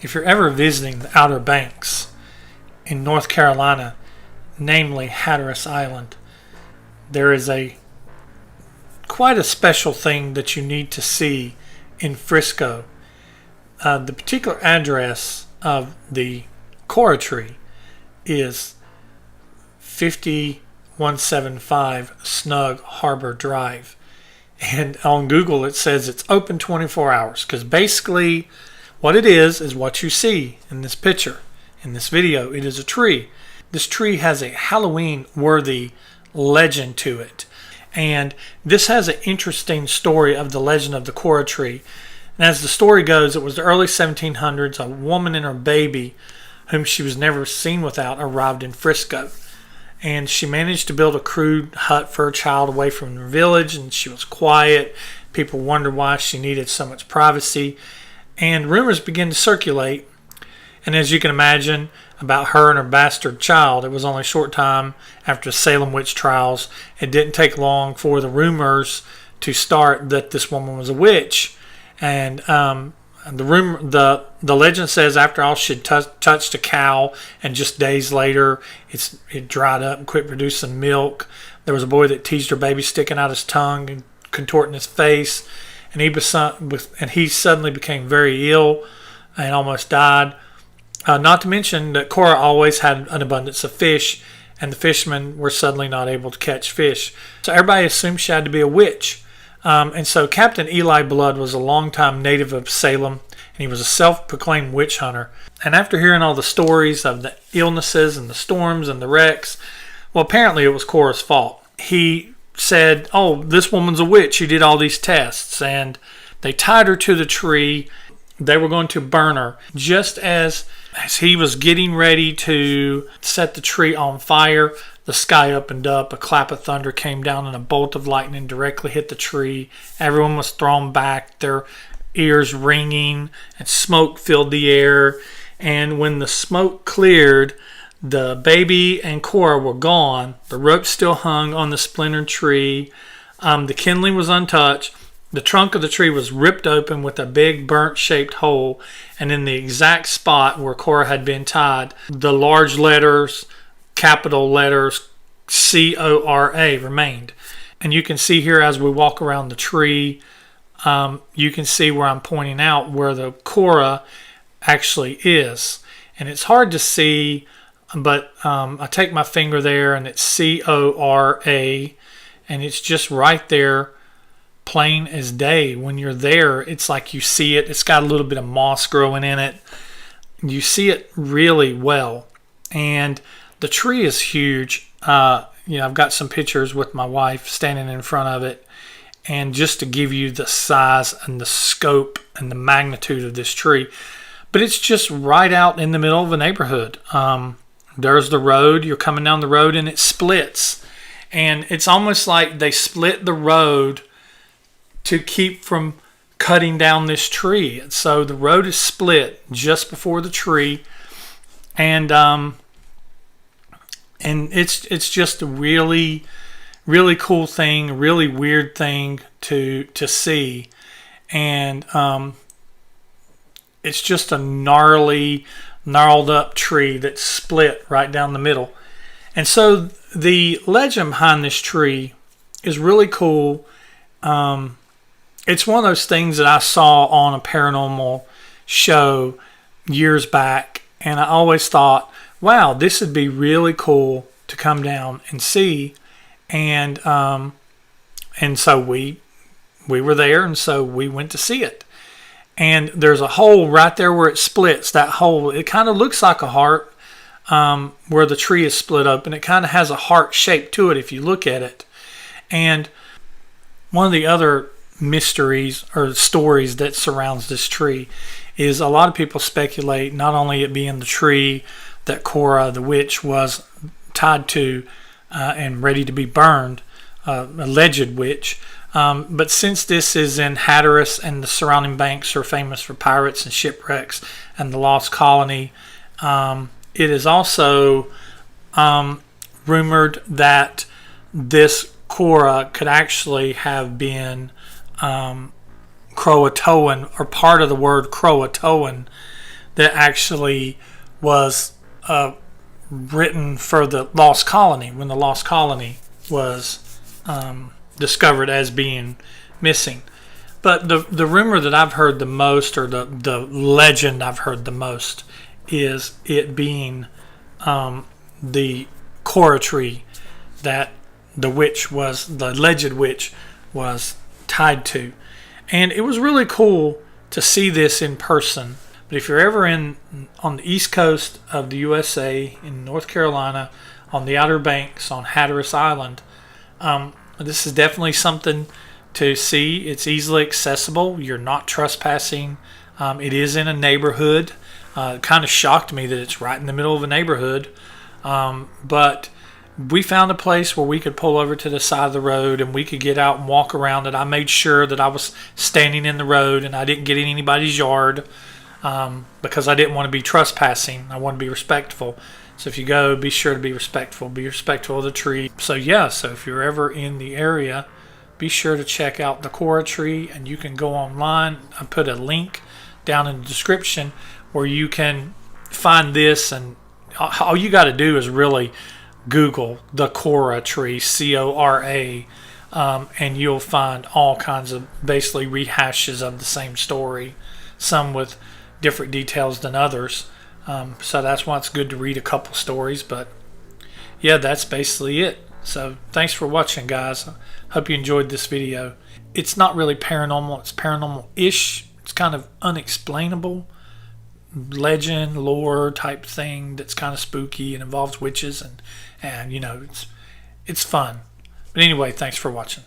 If you're ever visiting the Outer Banks in North Carolina, namely Hatteras Island, there is quite a special thing that you need to see in Frisco. The particular address of the Cora tree is 5175 Snug Harbor Drive. And on Google it says it's open 24 hours, because basically what it is what you see in this picture, in this video. It is a tree. This tree has a Halloween-worthy legend to it. And this has an interesting story of the legend of the Cora tree. And as the story goes, it was the early 1700s. A woman and her baby, whom she was never seen without, arrived in Frisco. And she managed to build a crude hut for her child away from the village, and she was quiet. People wondered why she needed so much privacy. And rumors began to circulate. And as you can imagine, about her and her bastard child. It was only a short time after the Salem witch trials. It didn't take long for the rumors to start that this woman was a witch. And the legend says after all she touched a cow, and just days later it dried up and quit producing milk. There was a boy that teased her baby, sticking out his tongue and contorting his face, and he suddenly became very ill and almost died. Not to mention that Cora always had an abundance of fish, and the fishermen were suddenly not able to catch fish. So everybody assumed she had to be a witch. And so Captain Eli Blood was a longtime native of Salem, and he was a self-proclaimed witch hunter. And after hearing all the stories of the illnesses and the storms and the wrecks, well, apparently it was Cora's fault. He said, oh, this woman's a witch. She did all these tests, and they tied her to the tree. They were going to burn her. Just as he was getting ready to set the tree on fire, the sky opened up, a clap of thunder came down, and a bolt of lightning directly hit the tree. Everyone was thrown back, their ears ringing, and smoke filled the air. And when the smoke cleared, the baby and Cora were gone. The rope still hung on the splintered tree. The kindling was untouched. The trunk of the tree was ripped open with a big burnt-shaped hole, and in the exact spot where Cora had been tied, the large letters, capital letters, C-O-R-A, remained. And you can see here as we walk around the tree, you can see where I'm pointing out where the Cora actually is. And it's hard to see, but I take my finger there, and it's C-O-R-A, and it's just right there, plain as day. When you're there, it's like you see it. It's got a little bit of moss growing in it. You see it really well. And the tree is huge. I've got some pictures with my wife standing in front of it. And just to give you the size and the scope and the magnitude of this tree. But it's just right out in the middle of a neighborhood. There's the road. You're coming down the road, and it splits. And it's almost like they split the road to keep from cutting down this tree. So the road is split just before the tree, and it's just a really, really cool thing, a really weird thing to see, and it's just a gnarled up tree that's split right down the middle. And so the legend behind this tree is really cool. It's one of those things that I saw on a paranormal show years back, and I always thought, wow, this would be really cool to come down and see. And so we were there, and so we went to see it. And there's a hole right there where it splits. That hole, it kind of looks like a heart, where the tree is split open. It kind of has a heart shape to it if you look at it. And one of the other mysteries or stories that surrounds this tree is a lot of people speculate not only it being the tree that Cora the witch was tied to and ready to be burned, alleged witch, but since this is in Hatteras and the surrounding banks are famous for pirates and shipwrecks and the lost colony, it is also rumored that this Cora could actually have been Croatoan, or part of the word Croatoan, that actually was written for the Lost Colony when the Lost Colony was discovered as being missing. But the rumor that I've heard the most, or the legend I've heard the most, is it being the Cora tree that the alleged witch was tied to. And it was really cool to see this in person. But if you're ever on the east coast of the USA, in North Carolina, on the Outer Banks, on Hatteras Island, this is definitely something to see. It's easily accessible. You're not trespassing. It is in a neighborhood. It kind of shocked me that it's right in the middle of a neighborhood. But we found a place where we could pull over to the side of the road and we could get out and walk around it. I made sure that I was standing in the road and I didn't get in anybody's yard because I didn't want to be trespassing. I want to be respectful. So if you go, be sure to be respectful. Be respectful of the tree. So if you're ever in the area, be sure to check out the Cora tree, and you can go online. I put a link down in the description where you can find this, and all you got to do is really Google the Cora tree, Cora, and you'll find all kinds of basically rehashes of the same story, some with different details than others. So that's why it's good to read a couple stories. But yeah, that's basically it. So thanks for watching, guys. I hope you enjoyed this video. It's not really paranormal. It's paranormal-ish. It's kind of unexplainable legend, lore type thing that's kind of spooky and involves witches, and it's fun. But anyway, thanks for watching.